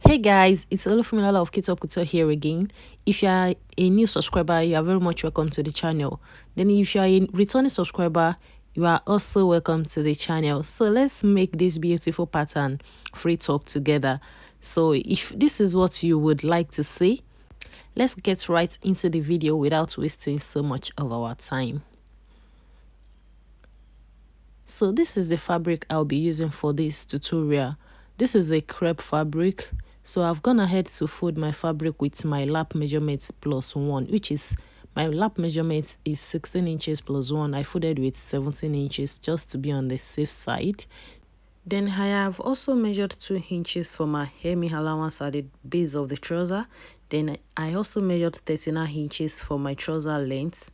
Hey guys, it's Olufumilala of Kids Up Couture here again. If you are a new subscriber, you are very much welcome to the channel. Then if you are a returning subscriber, you are also welcome to the channel. So let's make this beautiful pattern free talk together. So if this is what you would like to see, let's get right into the video without wasting so much of our time. So this is the fabric I'll be using for this tutorial. This is a crepe fabric. So I've gone ahead to fold my fabric with my lap measurement plus 1, which is my lap measurement is 16 inches plus 1. I folded with 17 inches just to be on the safe side. Then I have also measured 2 inches for my hemming allowance at the base of the trouser. Then I also measured 39 inches for my trouser length.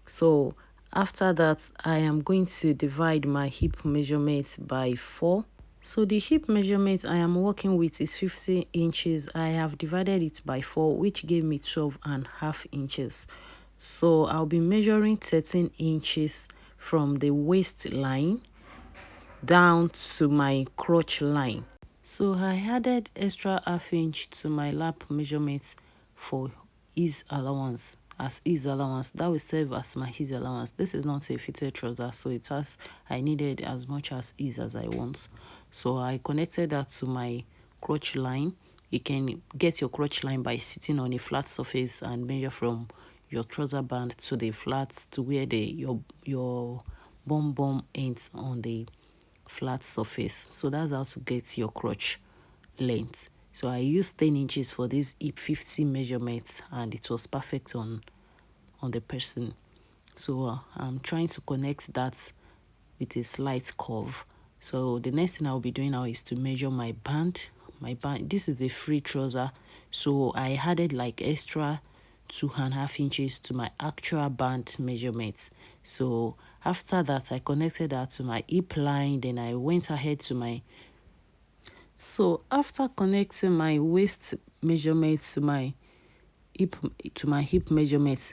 So after that, I am going to divide my hip measurement by 4. So the hip measurement I am working with is 50 inches. I have divided it by 4, which gave me 12.5 inches. So I'll be measuring 13 inches from the waistline down to my crotch line. So I added extra half inch to my lap measurements for ease allowance. As ease allowance, that will serve as my ease allowance. This is not a fitted trouser, so I needed as much as ease as I want. So I connected that to my crotch line. You can get your crotch line by sitting on a flat surface and measure from your trouser band to the flat to where your bum ends on the flat surface. So that's how to get your crotch length. So I used 10 inches for this hip 50 measurement, and it was perfect on the person. So I'm trying to connect that with a slight curve. So the next thing I'll be doing now is to measure my band. This is a free trouser, so I added like extra 2.5 inches to my actual band measurements. So after that, I connected that to my hip line. Then I went ahead to my so after connecting my waist measurement to my hip measurements,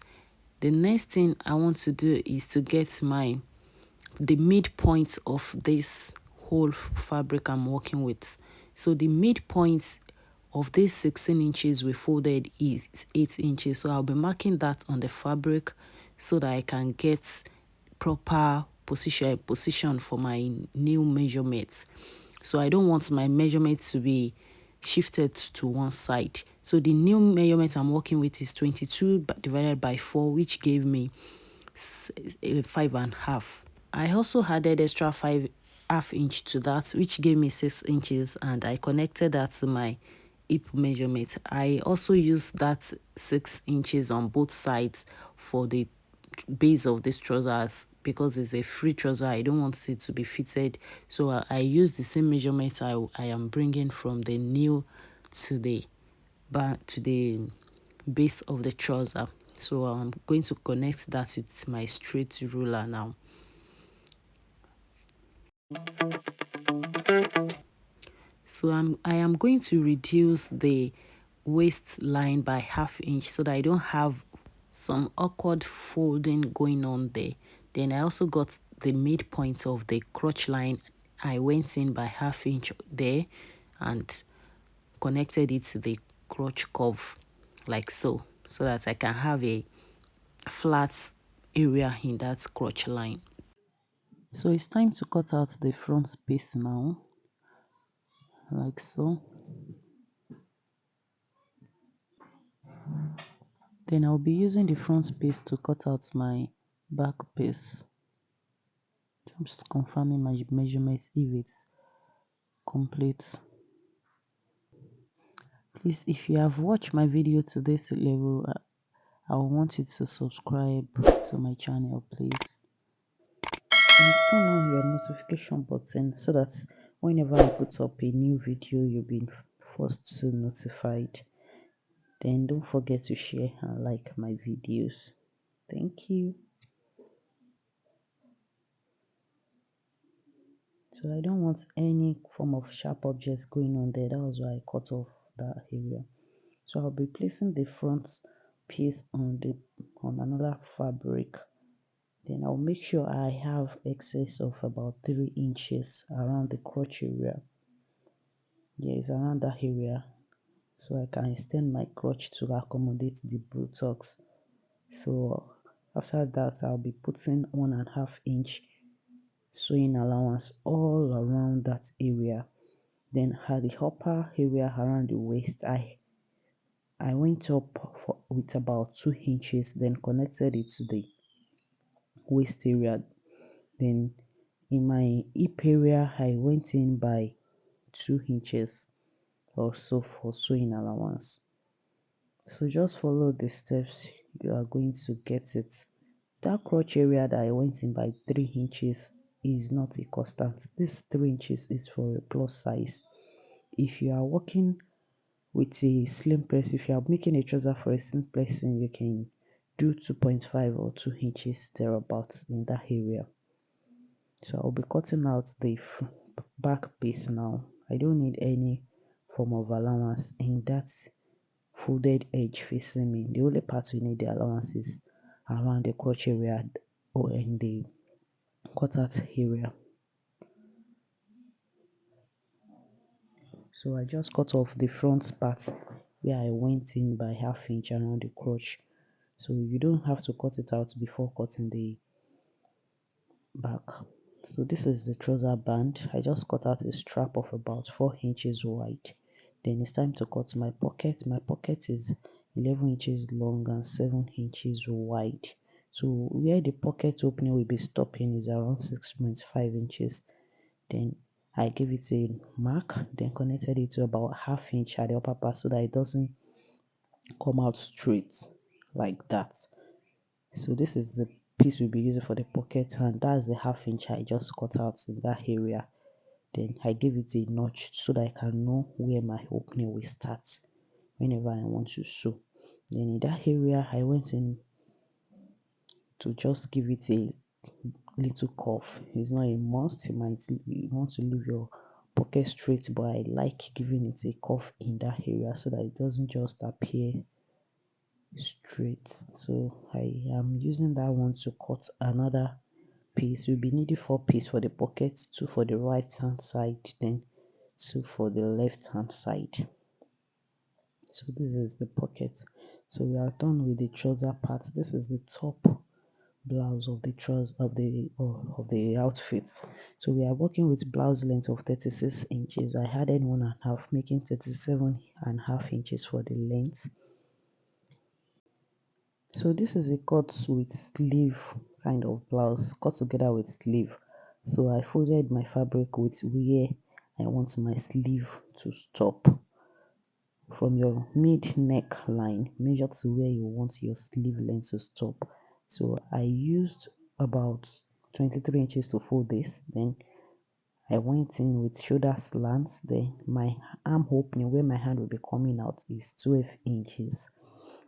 the next thing I want to do is to get the midpoint of this whole fabric I'm working with. So the midpoint of this 16 inches we folded is 8 inches. So I'll be marking that on the fabric so that I can get proper position for my new measurements. So I don't want my measurement to be shifted to one side. So the new measurement I'm working with is 22 divided by 4, which gave me 5.5. I also added extra 5.5 inch to that, which gave me 6 inches, and I connected that to my hip measurement. I also used that 6 inches on both sides for the base of this trousers because it's a free trouser. I don't want it to be fitted, so I use the same measurement I am bringing from the new to the base of the trouser. So I'm going to connect that with my straight ruler now. So I am going to reduce the waistline by 1/2 inch so that I don't have some awkward folding going on there. Then I also got the midpoint of the crotch line. I went in by 1/2 inch there and connected it to the crotch curve like so that I can have a flat area in that crotch line. So it's time to cut out the front piece now, like so. Then I'll be using the front piece to cut out my back piece. I'm just confirming my measurements if it's complete. Please, if you have watched my video to this level, I want you to subscribe to my channel, please. And turn on your notification button so that whenever I put up a new video, you'll be first to notified. Then don't forget to share and like my videos. Thank you. So I don't want any form of sharp objects going on there. That was why I cut off that area. So I'll be placing the front piece on another fabric. Then I'll make sure I have excess of about 3 inches around the crotch area. Yes, around that area. so I can extend my crotch to accommodate the buttocks. So after that, I'll be putting 1.5 inch sewing allowance all around that area. Then at the upper area around the waist, I went up with about 2 inches, then connected it to the waist area. Then in my hip area, I went in by 2 inches or so for sewing allowance. So just follow the steps, you are going to get it. That crotch area that I went in by 3 inches is not a constant. This 3 inches is for a plus size. If you are working with a slim person, if you are making a trouser for a slim person, you can do 2.5 or 2 inches thereabouts in that area. So I'll be cutting out the back piece now. I don't need any form of allowance in that folded edge facing me. The only part we need the allowance is around the crotch area or in the cutout area. So I just cut off the front part where I went in by 1/2 inch around the crotch. So you don't have to cut it out before cutting the back. So this is the trouser band. I just cut out a strap of about 4 inches wide. Then it's time to cut my pocket. My pocket is 11 inches long and 7 inches wide. So where the pocket opening will be stopping is around 6.5 inches. Then I give it a mark, then connected it to about 1/2 inch at the upper part so that it doesn't come out straight like that. So this is the piece we'll be using for the pocket, and that's the 1/2 inch I just cut out in that area. Then I give it a notch so that I can know where my opening will start whenever I want to sew. Then in that area I went in to just give it a little cuff. It's not a must. You want to leave your pocket straight, but I like giving it a cuff in that area so that it doesn't just appear straight. So I am using that one to cut another piece. We'll be needing 4 pieces for the pocket, two for the right hand side, then two for the left hand side. So this is the pocket. So we are done with the trouser part. This is the top blouse of the trousers of the outfit. So we are working with blouse length of 36 inches. I added 1.5, making 37.5 inches for the length. So this is a cut with sleeve kind of blouse, cut together with sleeve. So I folded my fabric with where I want my sleeve to stop. From your mid neckline, measure to where you want your sleeve length to stop. So I used about 23 inches to fold this. Then I went in with shoulder slants. Then my arm opening where my hand will be coming out is 12 inches.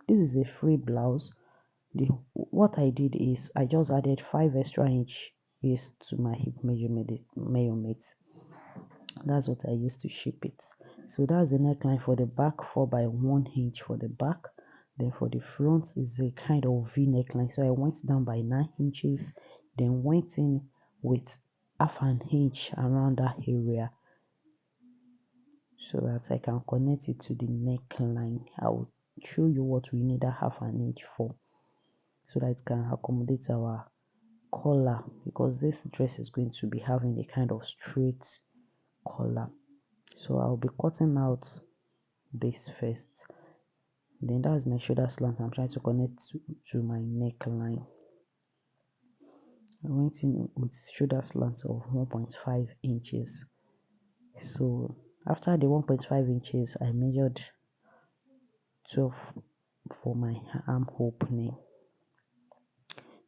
This is a free blouse. What I did is I just added 5 extra inches to my hip measurement. That's what I used to shape it. So that's the neckline for the back, 4 by 1 inch for the back. Then for the front is a kind of V neckline. So I went down by 9 inches, then went in with 1/2 inch around that area so that I can connect it to the neckline. I will show you what we need that 1/2 inch for so that it can accommodate our collar, because this dress is going to be having a kind of straight collar. So I'll be cutting out this first. Then that's my shoulder slant. I'm trying to connect to my neckline. I went in with shoulder slant of 1.5 inches. So after the 1.5 inches, I measured 12 for my arm opening.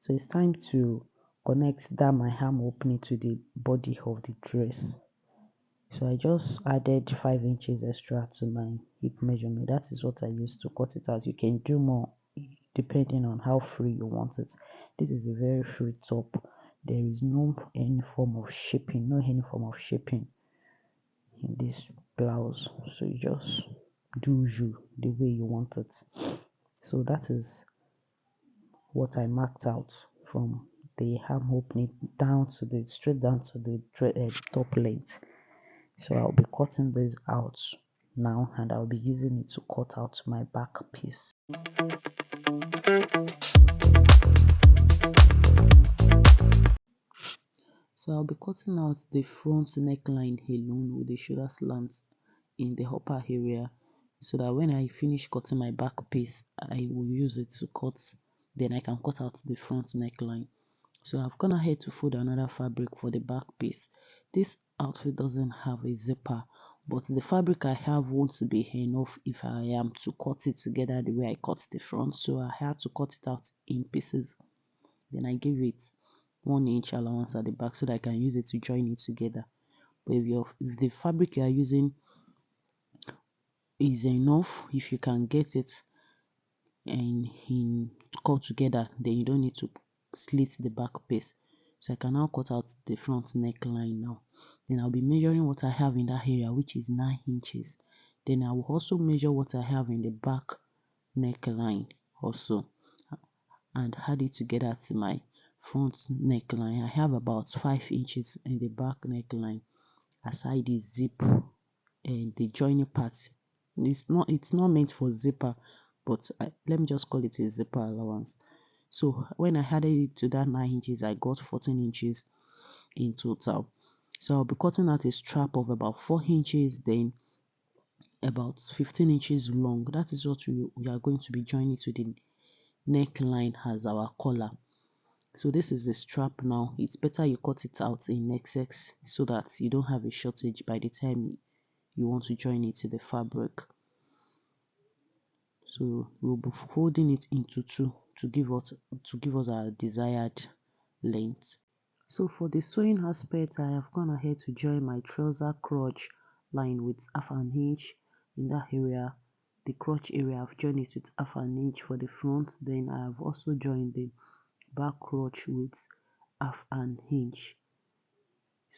So it's time to connect that my arm opening to the body of the dress. So I just added 5 inches extra to my hip measurement. That is what I used to cut it out. You can do more depending on how free you want it. This is a very free top. There is no any form of shaping, no any form of shaping in this blouse. So you just do you the way you want it. So that is what I marked out from the arm opening down to the straight down to the top length. So I'll be cutting this out. now, and I'll be using it to cut out my back piece. So I'll be cutting out the front neckline alone with the shoulder slants in the upper area, so that when I finish cutting my back piece, I will use it to cut, then I can cut out the front neckline. So I've gone ahead to fold another fabric for the back piece. This outfit doesn't have a zipper, but the fabric I have won't be enough if I am to cut it together the way I cut the front, so I had to cut it out in pieces. Then I give it 1 inch allowance at the back so that I can use it to join it together. But if the fabric you are using is enough, if you can get it and in cut together, then you don't need to slit the back piece. So I can now cut out the front neckline now. Then I'll be measuring what I have in that area, which is 9 inches. Then I will also measure what I have in the back neckline also, and add it together to my front neckline. I have about 5 inches in the back neckline, aside the zip and the joining part. It's not meant for zipper, but let me just call it a zipper allowance. So when I added it to that 9 inches, I got 14 inches in total. So I'll be cutting out a strap of about 4 inches, then about 15 inches long. That is what we are going to be joining to the neckline as our collar. So this is the strap now. It's better you cut it out in excess so that you don't have a shortage by the time you want to join it to the fabric. So we'll be folding it into two to give us our desired length. So for the sewing aspect, I have gone ahead to join my trouser crotch line with half an inch in that area. The crotch area, I've joined it with half an inch for the front. Then I have also joined the back crotch with half an inch.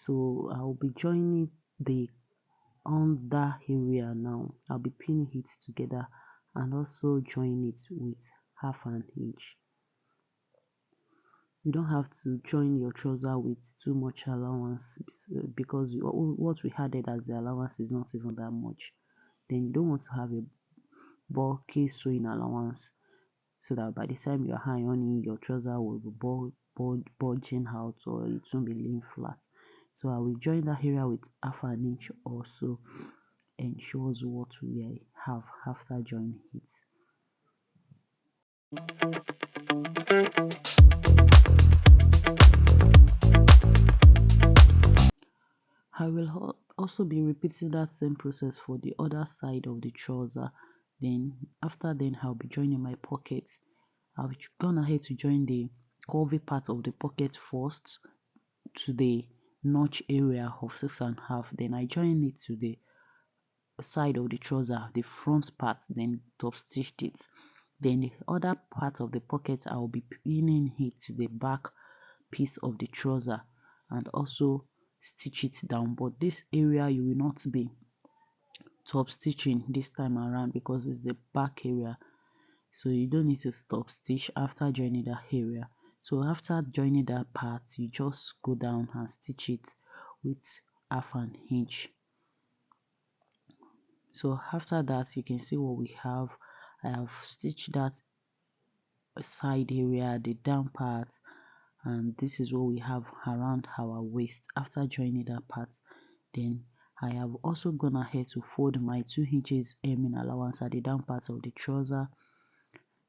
So I'll be joining the under area now. I'll be pinning it together and also join it with half an inch. You don't have to join your trouser with too much allowance because what we added as the allowance is not even that much. Then you don't want to have a bulky sewing allowance, so that by the time you're ironing, your trouser will be bulging out, or it won't be laying flat. So I will join that area with half an inch or so, ensures what we have after joining it. I will also be repeating that same process for the other side of the trouser. Then after then I'll be joining my pocket. I've gone ahead to join the curvy part of the pocket first to the notch area of 6.5. Then I join it to the side of the trouser, the front part, then top stitched it. Then the other part of the pocket, I will be pinning it to the back piece of the trouser and also stitch it down. But this area you will not be top stitching this time around because it's the back area. So you don't need to stop stitch after joining that area. So after joining that part, you just go down and stitch it with half an inch. So after that, you can see what we have. I have stitched that side area, the down part, and this is what we have around our waist. After joining that part, then I have also gone ahead to fold my 2 inches hemming allowance at the down part of the trouser.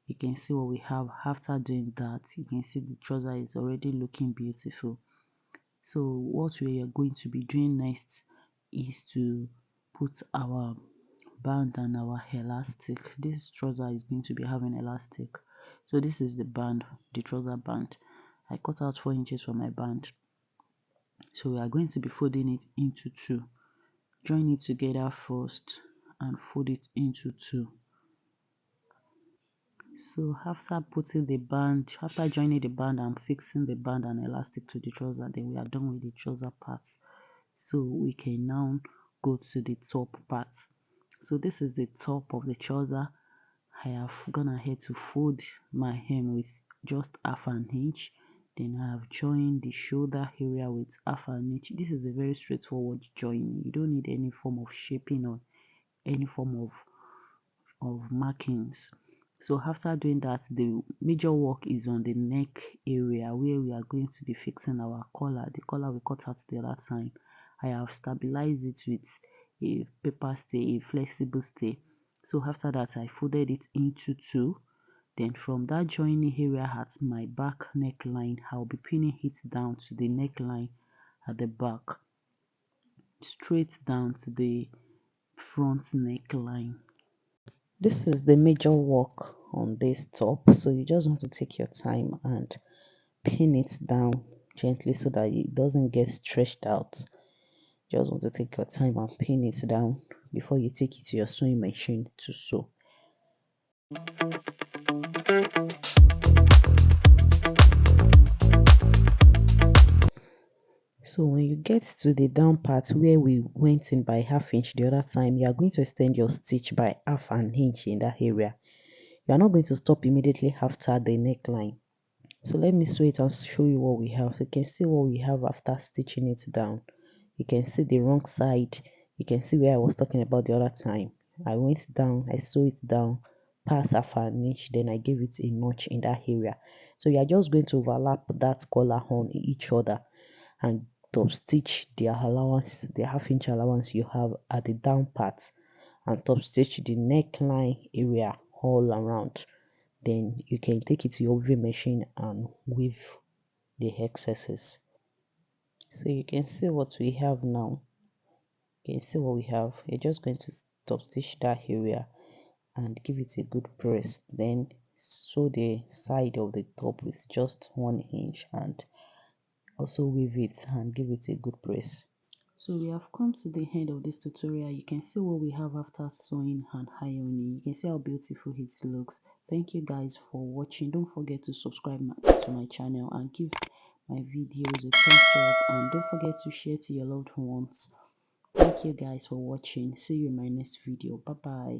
You can see what we have after doing that. You can see the trouser is already looking beautiful. So what we are going to be doing next is to put our band and our elastic. This trouser is going to be having elastic. So this is the band, the trouser band. I cut out 4 inches for my band. So we are going to be folding it into two. Join it together first and fold it into two. So after joining the band and fixing the band and elastic to the trouser, then we are done with the trouser parts. So we can now go to the top part. So this is the top of the trouser. I have gone ahead to fold my hem with just half an inch. Then I have joined the shoulder area with half an inch. This is a very straightforward join. You don't need any form of shaping or any form of markings. So after doing that, the major work is on the neck area where we are going to be fixing our collar, the collar we cut out the other time. I have stabilized it with a paper stay, a flexible stay. So after that, I folded it into two. Then from that joining area at my back neckline, I'll be pinning it down to the neckline at the back, straight down to the front neckline. This is the major work on this top, so you just want to take your time and pin it down gently so that it doesn't get stretched out. Just want to take your time and pin it down before you take it to your sewing machine to sew. So when you get to the down part where we went in by half inch the other time, you are going to extend your stitch by half an inch in that area. You are not going to stop immediately after the neckline. So let me sew it and show you what we have. You can see what we have after stitching it down. You can see the wrong side. You can see where I was talking about the other time. I went down, I sewed it down past half an inch, then I gave it a notch in that area. So you are just going to overlap that collar on each other and top stitch the half inch allowance you have at the down part, and top stitch the neckline area all around. Then you can take it to your weaving machine and weave the excesses. So you can see what we have now. You can see what we have. You're just going to top stitch that area and give it a good press. Then sew the side of the top with just 1 inch and also weave it and give it a good press. So we have come to the end of this tutorial. You can see what we have after sewing and ironing. You can see how beautiful it looks. Thank you guys for watching. Don't forget to subscribe to my channel and give my videos a thumbs up, and don't forget to share to your loved ones. Thank you guys for watching. See you in my next video. Bye bye.